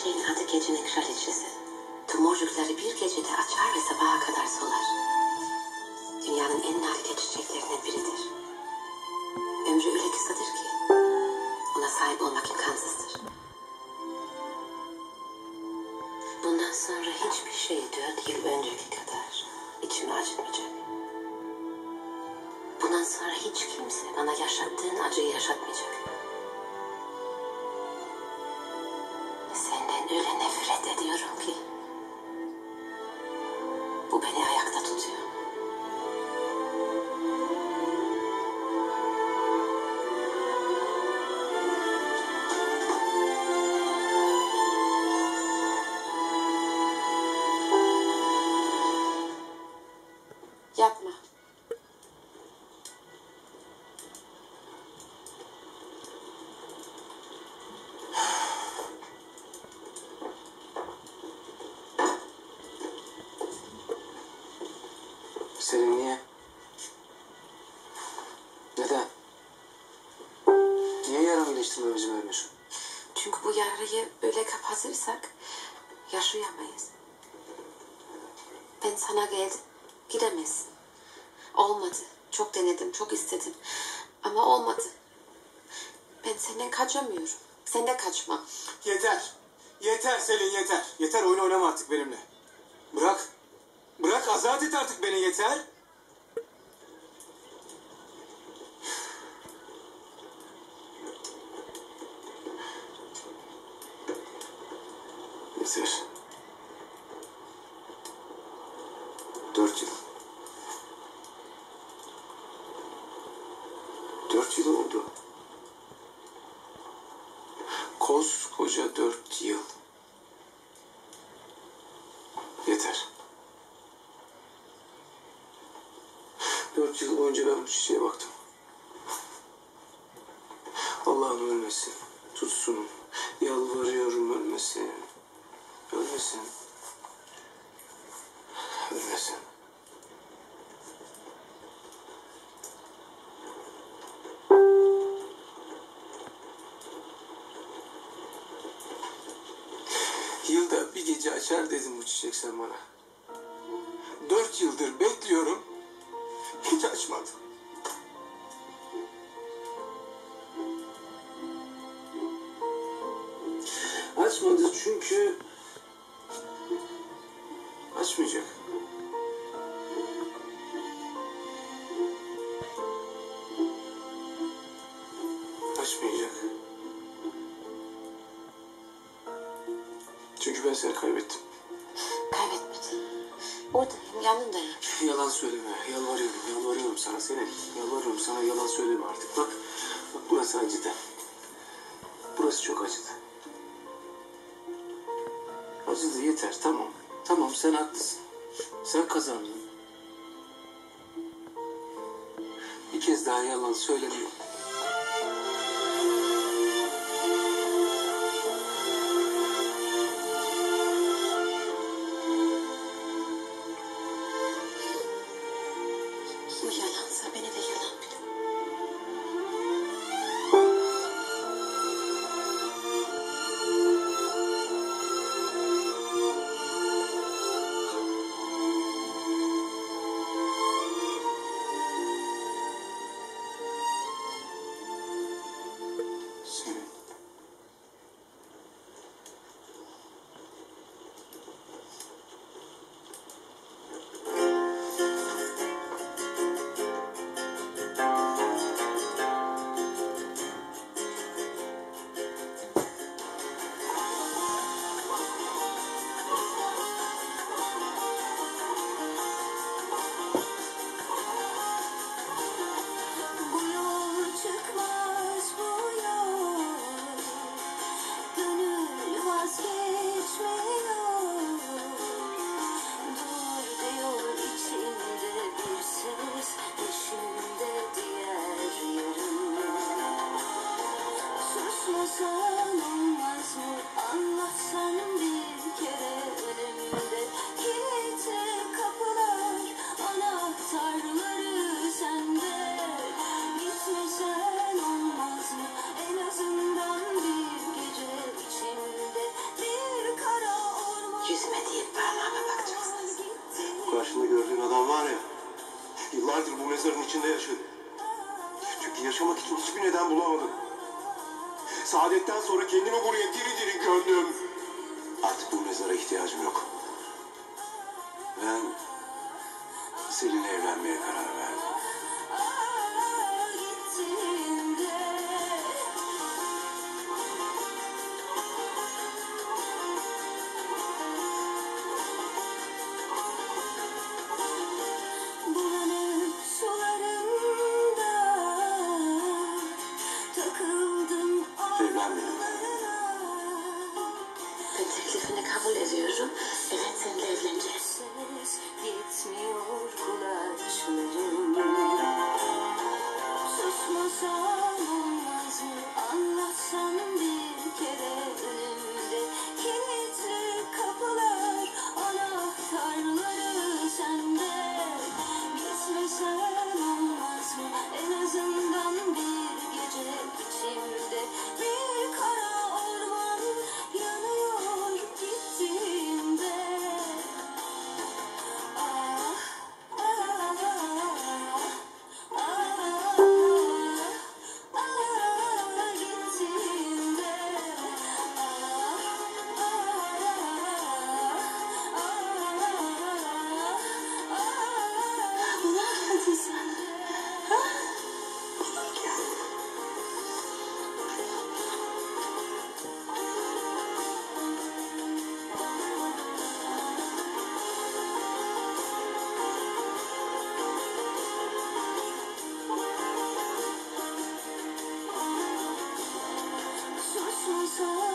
çiçeğin adı gecenin kraliçesi. Tomurcukları bir gecede açar ve sabaha kadar solar. Dünyanın en nadide çiçeklerinden biridir. Ömrü öyle kısadır ki ona sahip olmak imkansızdır. Bundan sonra hiçbir şey 4 yıl önceki kadar içimi acıtmayacak. Bundan sonra hiç kimse bana yaşattığın acıyı yaşatmayacak. Senden öyle nefret ediyorum ki bu beni ayakta tutuyor. Yapma. Selin niye? Neden? Niye yaramı iyileştirmeye izin vermiyorsun? Çünkü bu yarayı böyle kapatırsak yaşayamayız. Ben sana geldim. Gidemezsin. Olmadı. Çok denedim, çok istedim. Ama olmadı. Ben senden kaçamıyorum. Sen de kaçma. Yeter. Yeter Selin yeter. Yeter oyun oynama artık benimle. Bırak. Bırak azat et artık beni yeter. Yeter. 4 yıl. 4 yıl oldu. Koskoca 4 yıl. Yeter. 4 yıl boyunca ben bu çiçeğe baktım. Allah'ım ölmesin. Tutsun. Yalvarıyorum ölmesin. Ölmesin. Ölmesin. Yılda bir gece açar dedim bu çiçek sen bana. 4 yıldır bekliyorum. Hiç açmadı. Açmadı çünkü açmayacak. Açmayacak. Çünkü ben seni kaybettim. Kaybetmedin. Buradayım, yanındayım. Yalan söyleme. Yalvarıyorum. Yalvarıyorum sana Selin. Yalvarıyorum sana yalan söyleme artık. Bak burası acıdı. Burası çok acıdı. Acıdı yeter tamam. Tamam sen haklısın. Sen kazandın. Bir kez daha yalan söylemiyorum. Bu yalansa beni de yalan bil. Yüzüme değil parmağıma bakacaksınız. Karşında gördüğün adam var ya, yıllardır bu mezarın içinde yaşadı. Çünkü yaşamak için hiçbir neden bulamadım. Saadetten sonra kendimi buraya diri diri gömdüm. Artık bu mezara ihtiyacım yok. Ben seninle evlenmeye karar verdim. Bulanık sularında takıldım Evlen benimle. Ben teklifini kabul ediyorum. Evet, seninle evleneceğim. Ses gitmiyor kulaklarım. Susmasam olmaz mı? Anlatsam bir kere önümde kilitli kapılar, anahtarları sende. Gitmesen olmaz mı? En azından bir gece içimde bir kara orman yanıyor gittiğimde. Ah, ah, ah, ah, ah, gittiğimde. Ne yaptın sen? Susmasam